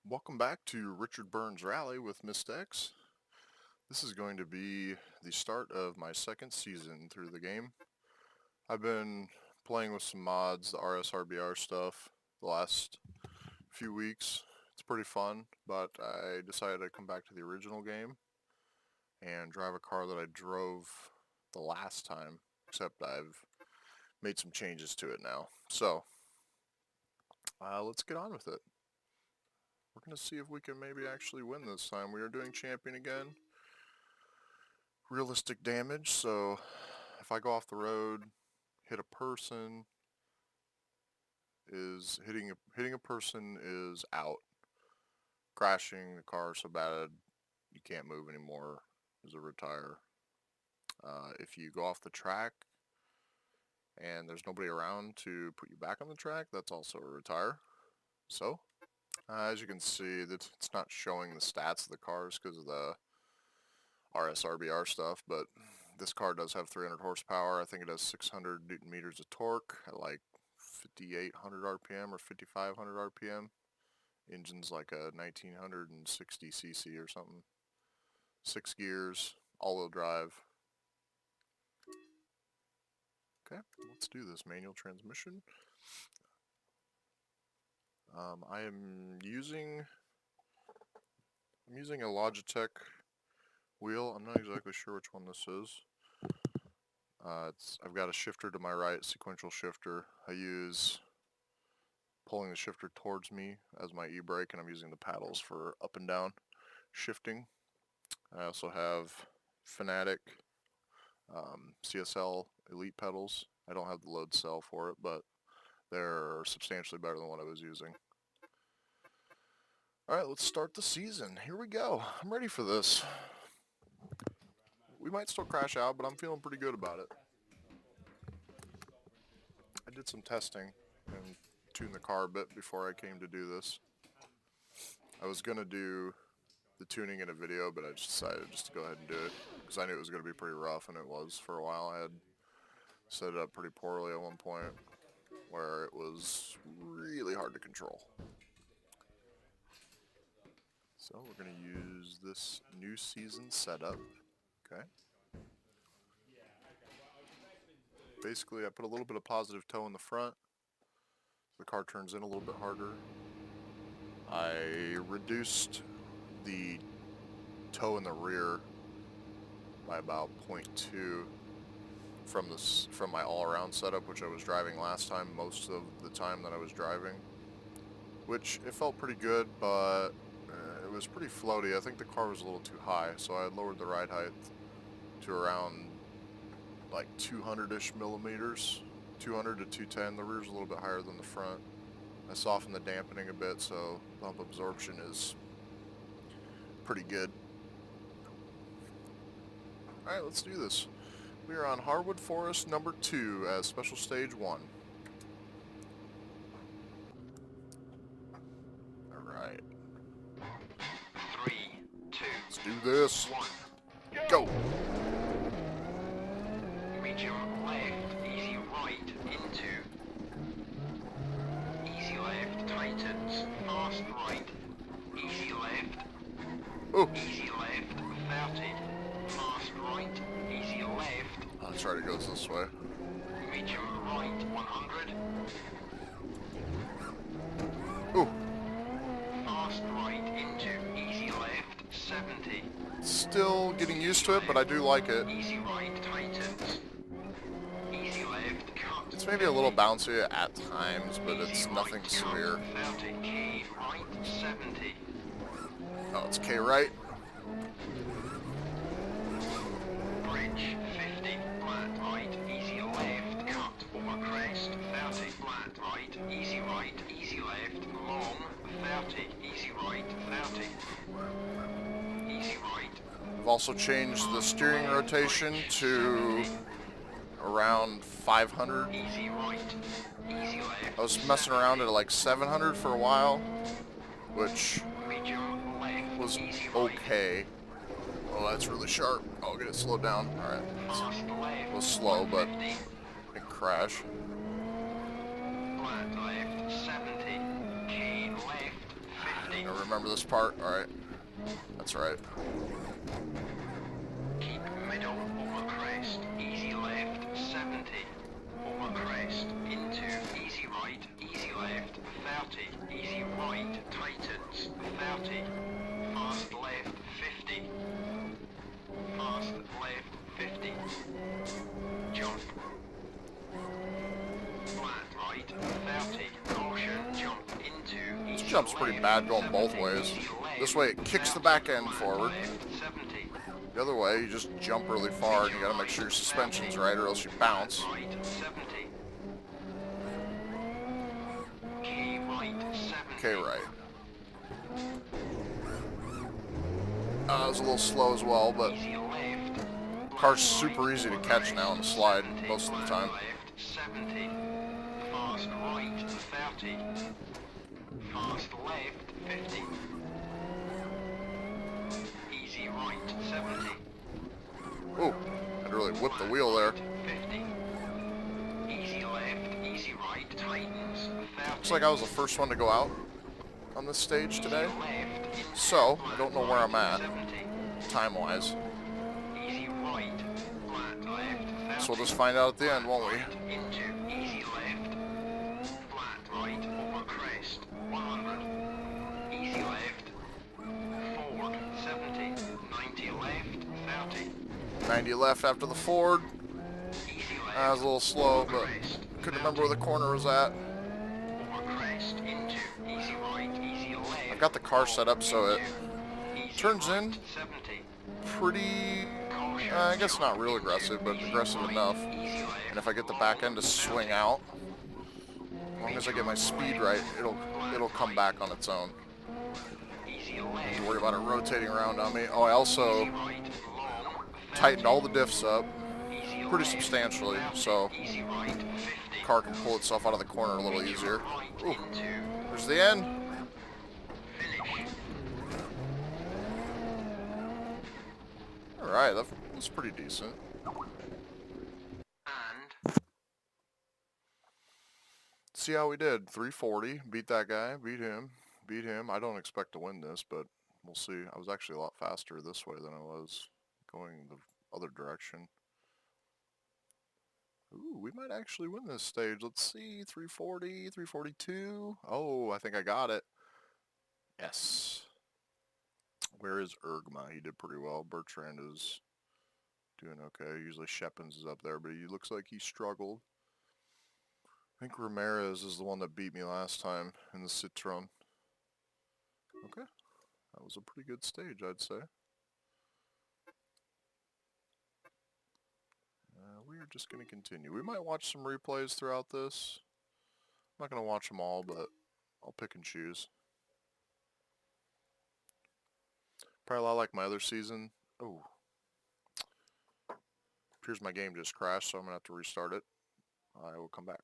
Welcome back to Richard Burns Rally with Mystex. This is going to be the start of my second season through the game. I've been playing with some mods, the RSRBR stuff, the last few weeks. It's pretty fun, but I decided to come back to the original game and drive a car that I drove the last time, except I've made some changes to it now. So, let's get on with it. We're going to see if we can maybe actually win this time. We are doing champion again. Realistic damage, so if I go off the road, hit a person, is hitting a person is out. Crashing the car so bad you can't move anymore is a retire. If you go off the track and there's nobody around to put you back on the track, that's also a retire. So, as you can see, it's not showing the stats of the cars because of the RSRBR stuff, but this car does have 300 horsepower. I think it has 600 Newton meters of torque at like 5,800 RPM or 5,500 RPM. Engine's like a 1960 cc or something. 6 gears, all-wheel drive. Okay, let's do this. Manual transmission. I'm using a Logitech wheel. I'm not exactly sure which one this is. I've got a shifter to my right, sequential shifter. I use pulling the shifter towards me as my e-brake, and I'm using the paddles for up and down shifting. I also have Fanatic CSL Elite pedals. I don't have the load cell for it, but they're substantially better than what I was using. Alright, let's start the season. Here we go. I'm ready for this. We might still crash out, but I'm feeling pretty good about it. I did some testing and tuned the car a bit before I came to do this. I was going to do the tuning in a video, but I just decided just to go ahead and do it because I knew it was going to be pretty rough, and it was for a while. I had set it up pretty poorly at one point where it was really hard to control. So we're going to use this new season setup. Okay. Basically, I put a little bit of positive toe in the front. The car turns in a little bit harder. I reduced the toe in the rear by about 0.2 from my all-around setup, which I was driving last time, most of the time that I was driving, which it felt pretty good, but it was pretty floaty. I think the car was a little too high, so I lowered the ride height to around like 200-ish millimeters, 200 to 210. The rear's a little bit higher than the front. I softened the dampening a bit, so bump absorption is pretty good. Alright, let's do this. We are on Harwood Forest number 2 as special stage 1. Alright. 3, 2, Let's do this. 1. Go! Medium left, easy right, into. Easy left, tightens. Fast right. Easy left. Oh! Easy left, 30. Fast right. Easy left. That's right, it goes this way. Medium right, 100. Ooh! Fast right, into. Easy left, 70. Still getting used to it, but I do like it. Easy right, tightens. Easy left, cut. It's maybe a little bouncy at times, but it's Easy nothing right, severe. 30. Key right, 70. Oh, it's K right. Bridge, 50, flat right, easy left, cut, over crest, 30, flat right, easy left, long, 30, easy right, 30, easy right. I've also changed the steering rotation to around 500. Easy right, easy left. I was messing around at like 700 for a while, which Medium left, was easy right, okay. Oh, that's really sharp. I'll get it slowed down. Alright. fast left, It was slow, but 50, it crashed. flat left, 70, key left, 50, I remember this part. Alright. That's right. Keep middle over crest. Easy left 70. Over crest. Into easy right. Easy left 30. Easy right. Tightens 30. Fast left 50. Fast left 50. Jump. Flat right 30. Caution. Jump into easy This jump's pretty left, bad going both 70. ways. Easy left, This way it kicks the back end forward. left 70. The other way, you just jump really far and you gotta make sure your suspension's right or else you bounce. Right 70. K right 70. Okay, right. It was a little slow as well, but Easy left. car's super easy to catch now on the slide most of the time. Left 70. Fast right 30. Fast left 50. Easy right 70. Ooh, had to really whip the wheel there. 50. Easy left, easy right, tightens 30. Looks like I was the first one to go out on this stage today, Left into so I don't know where I'm at 70. time-wise. Easy right, flat left, So we'll just find out at the end, won't we? into easy left, flat right over crest 100. Easy left, forward 70, 90 left 30. 90 left after the Ford. Easy I was left, a little slow, but crest couldn't remember where the corner was at. over crest into easy right, easy left. I've got the car set up so it Easy turns right, in 70. pretty, I guess not real aggressive, but aggressive enough. And if I get the back end to swing out, as long as I get my speed right, it'll come back on its own. Don't worry about it rotating around on me. Oh, I also tightened all the diffs up pretty substantially, so the car can pull itself out of the corner a little easier. Ooh, there's the end. Alright, that's pretty decent. And See how we did. 340. Beat that guy. Beat him. Beat him. I don't expect to win this, but we'll see. I was actually a lot faster this way than I was going the other direction. Ooh, we might actually win this stage. Let's see. 340, 342. Oh, I think I got it. Yes. Where is Ergma? He did pretty well. Bertrand is doing okay. Usually Shepins is up there, but he looks like he struggled. I think Ramirez is the one that beat me last time in the Citroen. Okay. That was a pretty good stage, I'd say. We are just going to continue. We might watch some replays throughout this. I'm not going to watch them all, but I'll pick and choose. Probably a lot like my other season. Oh. Appears my game just crashed, so I'm going to have to restart it. I will come back.